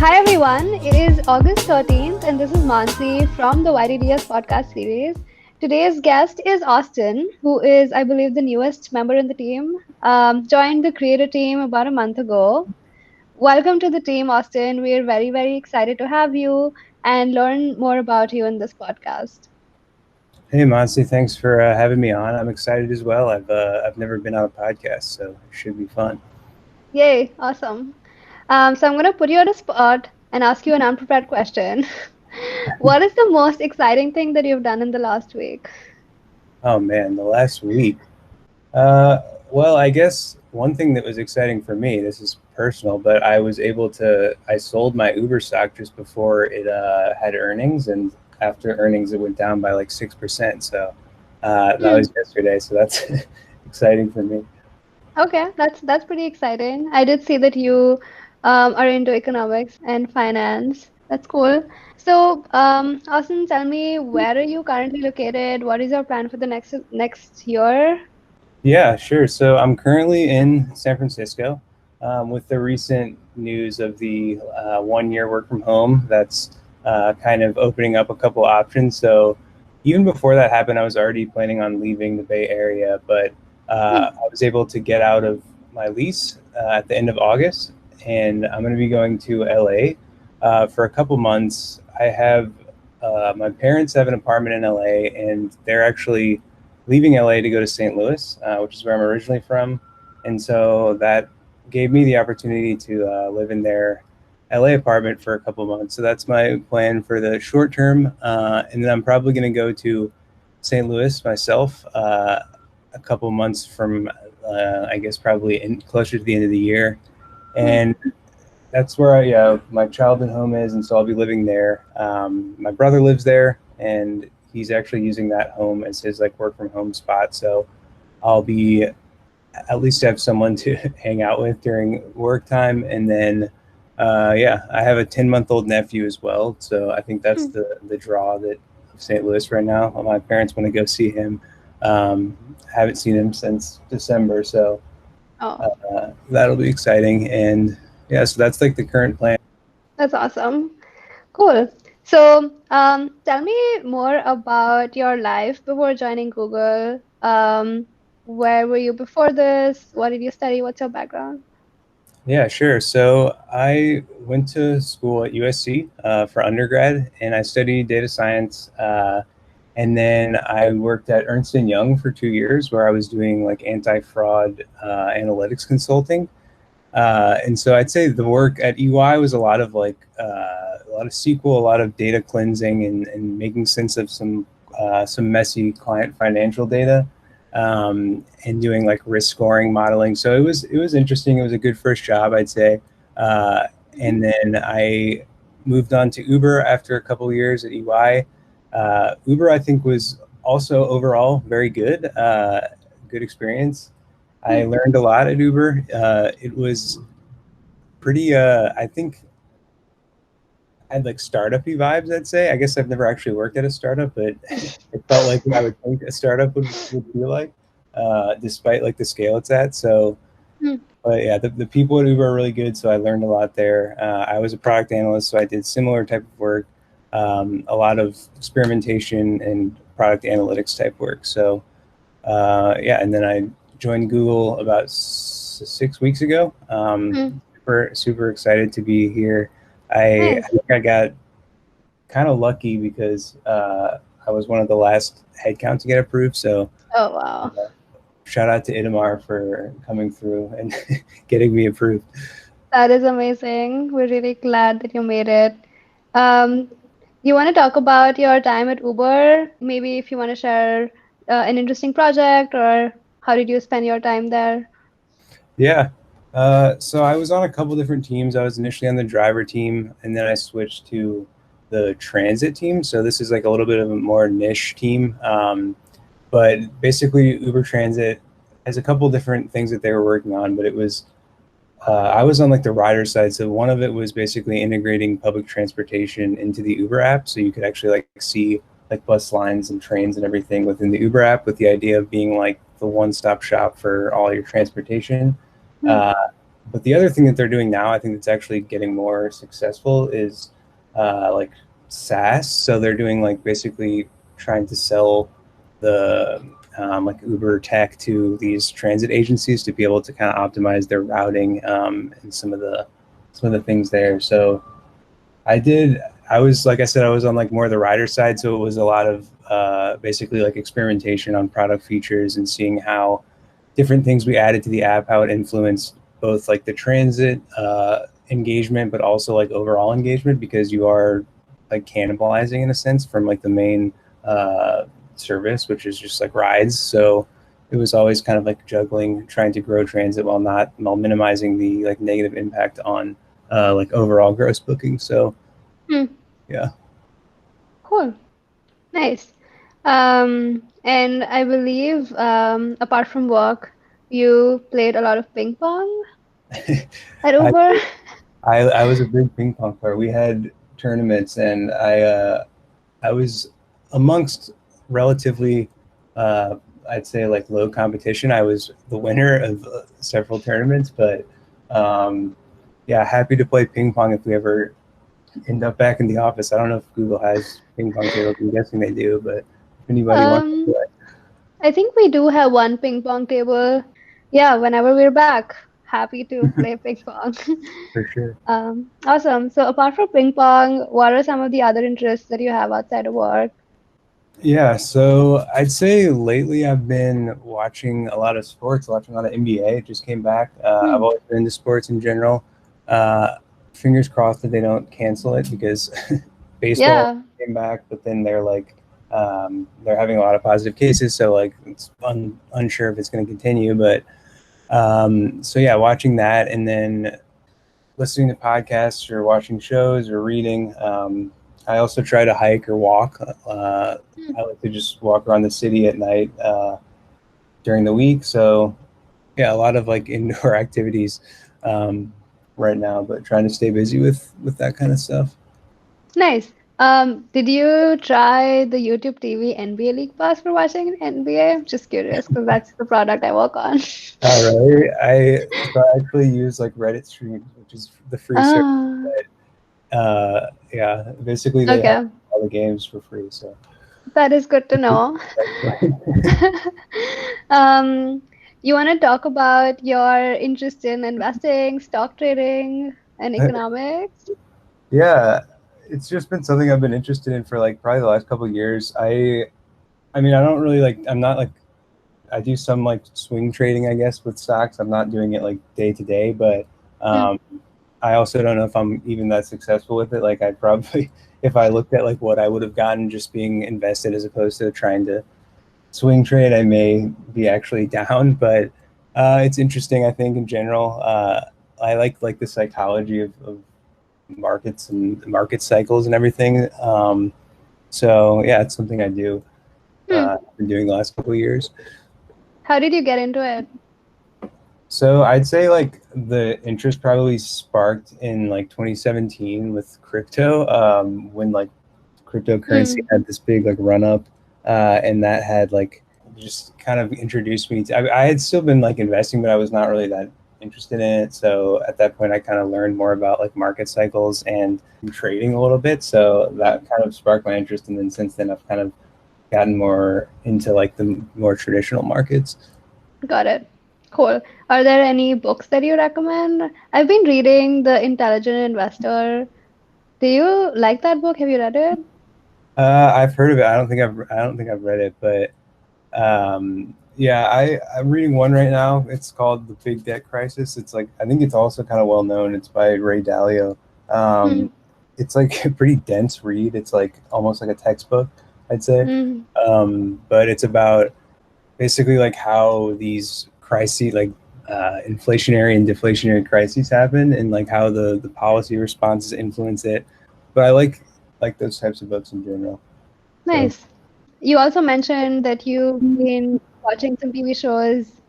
Hi everyone, it is August 13th and this is Mansi from the YTDS podcast series. Today's guest is Austin, who is, I believe, the newest member in the team. Joined the creator team about a month ago. Welcome to the team, Austin. We're very, very excited to have you and learn more about you in this podcast. Hey, Monsi, thanks for having me on. I'm excited as well. I've never been on a podcast, so it should be fun. Yay, awesome. So I'm going to put you on a spot and ask you an unprepared question. What is the most exciting thing that you've done in the last week? Oh man, the last week. Uh, well, I guess one thing that was exciting for me, this is personal, but I sold my Uber stock just before it had earnings, and after earnings, it went down by like 6%. So that Hmm. was yesterday. So that's exciting for me. Okay, that's pretty exciting. I did see that you are into economics and finance. That's cool. So, Austin, tell me, where are you currently located? What is your plan for the next year? Yeah, sure. So I'm currently in San Francisco with the recent news of the 1 year work from home. That's kind of opening up a couple options. So even before that happened, I was already planning on leaving the Bay Area, but Hmm. I was able to get out of my lease at the end of August, and I'm going to be going to LA for a couple months. I have my parents have an apartment in LA, and they're actually leaving LA to go to St. Louis, which is where I'm originally from. And so that gave me the opportunity to live in their LA apartment for a couple months. So that's my plan for the short term. And then I'm probably going to go to St. Louis myself a couple months from, I guess, probably closer to the end of the year. Hmm. And that's where my childhood home is, and so I'll be living there. My brother lives there, and he's actually using that home as his like work from home spot. So I'll be at least have someone to hang out with during work time, and then yeah, I have a 10-month-old nephew as well. So I think that's Hmm. the draw that of St. Louis right now. My parents want to go see him. Haven't seen him since December, so Oh, that'll be exciting. And yeah, so that's like the current plan. that's awesome. Cool. So, tell me more about your life before joining Google. Where were you before this? What did you study? What's your background? Yeah, sure. So I went to school at USC for undergrad, and I studied data science. And then I worked at Ernst and Young for 2 years, where I was doing like anti-fraud analytics consulting. And so I'd say the work at EY was a lot of SQL, a lot of data cleansing, and making sense of some messy client financial data, and doing like risk scoring modeling. So it was interesting. It was a good first job, I'd say. Uh, and then I moved on to Uber after a couple of years at EY. Uber, I think, was also overall very good. Good experience. I Hmm. learned a lot at Uber. It was pretty, I think, had like startup-y vibes, I'd say. I guess I've never actually worked at a startup, but it felt like what I would think a startup would feel like, despite like the scale it's at. So, Hmm. but yeah, the people at Uber are really good. So I learned a lot there. I was a product analyst, so I did similar type of work, a lot of experimentation and product analytics type work. So yeah, and then I joined Google about 6 weeks ago. Hmm. Super excited to be here. I Nice. think I got kind of lucky because I was one of the last headcount to get approved. So Oh, wow. shout out to Itamar for coming through and getting me approved. That is amazing. We're really glad that you made it. Um, you want to talk about your time at Uber? Maybe if you want to share an interesting project or how did you spend your time there? Yeah. So I was on a couple different teams. I was initially on the driver team, and then I switched to the transit team. So this is like a little bit of a more niche team. But basically, Uber Transit has a couple different things that they were working on, but I was on like the rider side. So one of it was basically integrating public transportation into the Uber app, so you could actually like see like bus lines and trains and everything within the Uber app, with the idea of being like the one-stop shop for all your transportation. Hmm. Uh, But the other thing that they're doing now, I think that's actually getting more successful is like SaaS. So they're doing like basically trying to sell the like Uber tech to these transit agencies to be able to kind of optimize their routing and some of the things there. So I did. I was like I said, I was on like more of the rider side, so it was a lot of basically like experimentation on product features and seeing how different things we added to the app, how it influenced both like the transit engagement, but also like overall engagement because you are like cannibalizing in a sense from like the main uh, service, which is just like rides. So it was always kind of like juggling, trying to grow transit while minimizing the like negative impact on like overall gross booking. So Hmm. yeah. Cool. Nice. And I believe, apart from work, you played a lot of ping pong at I, Uber. I was a big ping pong player. We had tournaments, and I was amongst relatively, uh, I'd say like low competition. I was the winner of several tournaments, but um, yeah, happy to play ping pong if we ever end up back in the office. I don't know if Google has ping pong tables. I'm guessing they do, but if anybody wants to Um, play, I think we do have one ping pong table. Yeah, whenever we're back, happy to play ping pong. for sure. Awesome. So apart from ping pong, what are some of the other interests that you have outside of work? Yeah, so I'd say lately I've been watching a lot of sports, watching a lot of NBA. It just came back. I've Hmm. always been into sports in general. Uh, Fingers crossed that they don't cancel it because baseball Yeah, came back, but then they're having a lot of positive cases, so like it's unsure if it's going to continue. But so yeah, watching that and then listening to podcasts or watching shows or reading. I also try to hike or walk. hmm, I like to just walk around the city at night during the week. So yeah, a lot of like indoor activities um, right now, but trying to stay busy with that kind of stuff. nice. Did you try the YouTube TV NBA League Pass for watching NBA? Just curious, because that's the product I work on. Really, I actually use like Reddit streams, which is the free service. Ah, Yeah, basically they have okay. all the games for free. So That is good to know. Um, you want to talk about your interest in investing, stock trading, and economics? yeah, it's just been something I've been interested in for like probably the last couple of years. I mean, I don't really like. I'm not like I do some like swing trading, I guess, with stocks. I'm not doing it like day to day, but Hmm, um, I also don't know if I'm even that successful with it. Like, I'd probably, if I looked at like what I would have gotten just being invested as opposed to trying to swing trade, I may be actually down. But it's interesting, I think, in general. I like the psychology of markets and market cycles and everything. So yeah, it's something I do. hmm. I've been doing the last couple of years. How did you get into it? So I'd say like the interest probably sparked in like 2017 with crypto, when like cryptocurrency Hmm, had this big like run up, and that had like just kind of introduced me to. I had still been like investing, but I was not really that interested in it. So at that point, I kind of learned more about like market cycles and trading a little bit. So hmm. that kind of sparked my interest, and then since then, I've kind of gotten more into like the more traditional markets. Got it. Cool. Are there any books that you recommend? I've been reading The Intelligent Investor. Do you like that book? Have you read it? I've heard of it. I don't think I've read it, but yeah, I'm reading one right now. It's called The Big Debt Crisis. It's like I think it's also kind of well known. It's by Ray Dalio. Hmm, Um, it's like a pretty dense read. It's like almost like a textbook, I'd say. hmm. But it's about basically like how these crises, like inflationary and deflationary crises, happen, and like how the policy responses influence it. But I like those types of books in general. So Nice. You also mentioned that you've been watching some TV shows.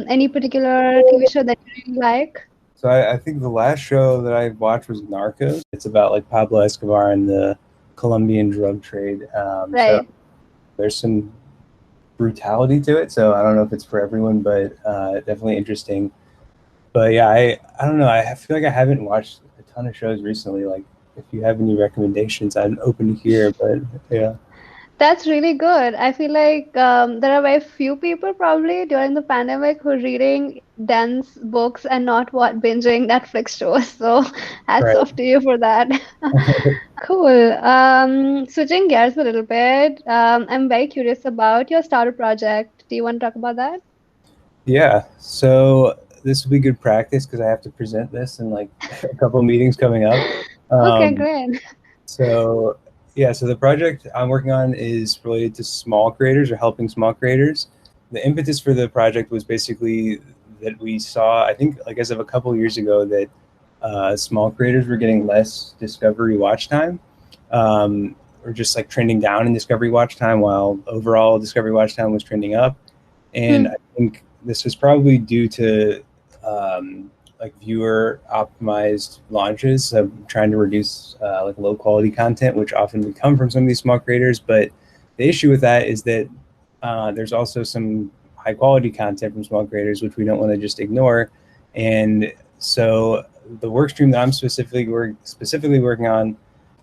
Any particular TV show that you really like? So I think the last show that I watched was Narcos. It's about like Pablo Escobar and the Colombian drug trade. So Right. there's some brutality to it. So I don't know if it's for everyone, but definitely interesting. But yeah, I don't know. I feel like I haven't watched a ton of shows recently. Like, if you have any recommendations, I'm open to hear. But yeah, That's really good. I feel like there are very few people probably during the pandemic who are reading dense books and not what binging Netflix shows. So hats right. off to you for that. Cool. Switching gears a little bit, I'm very curious about your starter project. Do you want to talk about that? Yeah. So this will be good practice because I have to present this in like a couple of meetings coming up. Okay, Um, great. so yeah, so the project I'm working on is related to small creators or helping small creators. The impetus for the project was basically that we saw, I think, like as of a couple of years ago, that small creators were getting less discovery watch time, or just like trending down in discovery watch time, while overall discovery watch time was trending up. And Hmm. I think this was probably due to like viewer optimized launches of trying to reduce like low quality content, which often would come from some of these small creators. But the issue with that is that there's also some high quality content from small creators, which we don't want to just ignore. And so the work stream that I'm specifically working on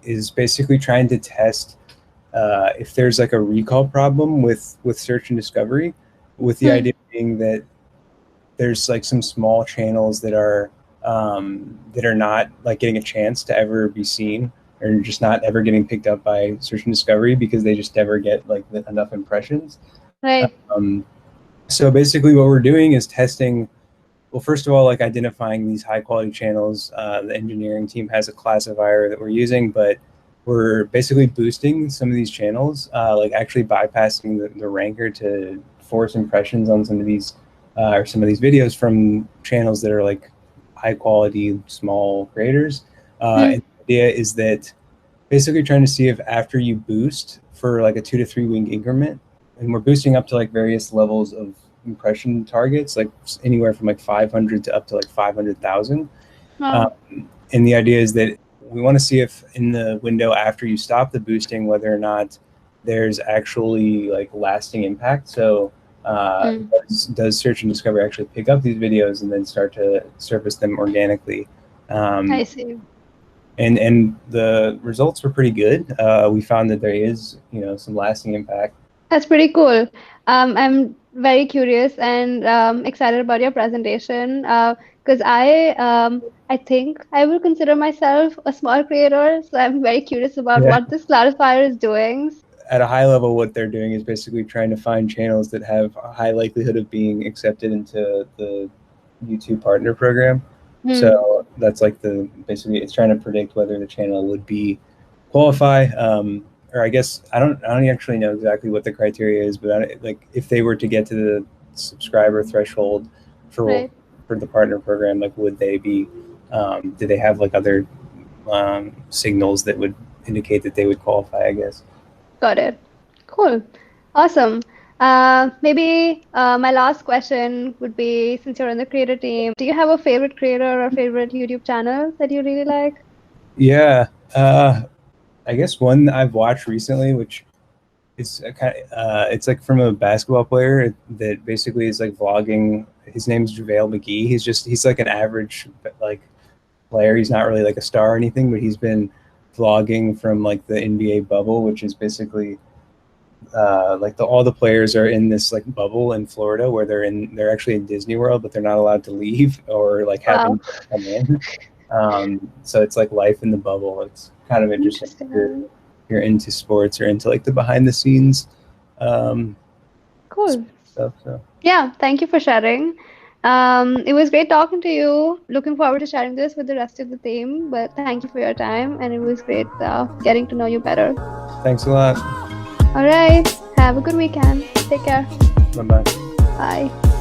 is basically trying to test if there's like a recall problem with search and discovery, with the Hmm. idea being that there's like some small channels that are not like getting a chance to ever be seen, or just not ever getting picked up by search and discovery because they just never get like enough impressions. Right. Um, so basically, what we're doing is testing. Well, first of all, like identifying these high quality channels. The engineering team has a classifier that we're using, but we're basically boosting some of these channels, like actually bypassing the ranker to force impressions on some of these or some of these videos from channels that are like high quality small creators. Hmm. And the idea is that basically trying to see if after you boost for like a 2 to 3 week increment, and we're boosting up to like various levels of impression targets, like anywhere from like 500 to up to like 500,000. Wow. And the idea is that we want to see if in the window after you stop the boosting, whether or not there's actually like lasting impact. So Hmm. does search and discovery actually pick up these videos and then start to surface them organically? I Um, see. and the results were pretty good. We found that there is some lasting impact. That's pretty cool. I'm very curious and excited about your presentation because I think I will consider myself a small creator, so I'm very curious about Yeah. what this clarifier is doing. At a high level, what they're doing is basically trying to find channels that have a high likelihood of being accepted into the YouTube partner program. Hmm. So that's like the basically it's trying to predict whether the channel would be qualify. Or I guess I don't actually know exactly what the criteria is, but like if they were to get to the subscriber threshold for Right. for the partner program, like would they be do they have like other signals that would indicate that they would qualify, I guess. Got it. Cool. Awesome. Maybe my last question would be, since you're in the creator team, do you have a favorite creator or favorite YouTube channel that you really like? Yeah, I guess one that I've watched recently, which is it's like from a basketball player that basically is like vlogging. His name's JaVale McGee. He's like an average like player. He's not really like a star or anything, but he's been vlogging from like the NBA bubble, which is basically like all the players are in this like bubble in Florida where they're actually in Disney World, but they're not allowed to leave or like have Wow. anybody come in. So it's like life in the bubble. It's kind of interesting if Interesting. you're into sports or into like the behind the scenes um, Cool. stuff. So Yeah, thank you for sharing. It was great talking to you. Looking forward to sharing this with the rest of the team. But thank you for your time, and it was great getting to know you better. thanks a lot. All right. Have a good weekend. Take care. Bye bye. Bye.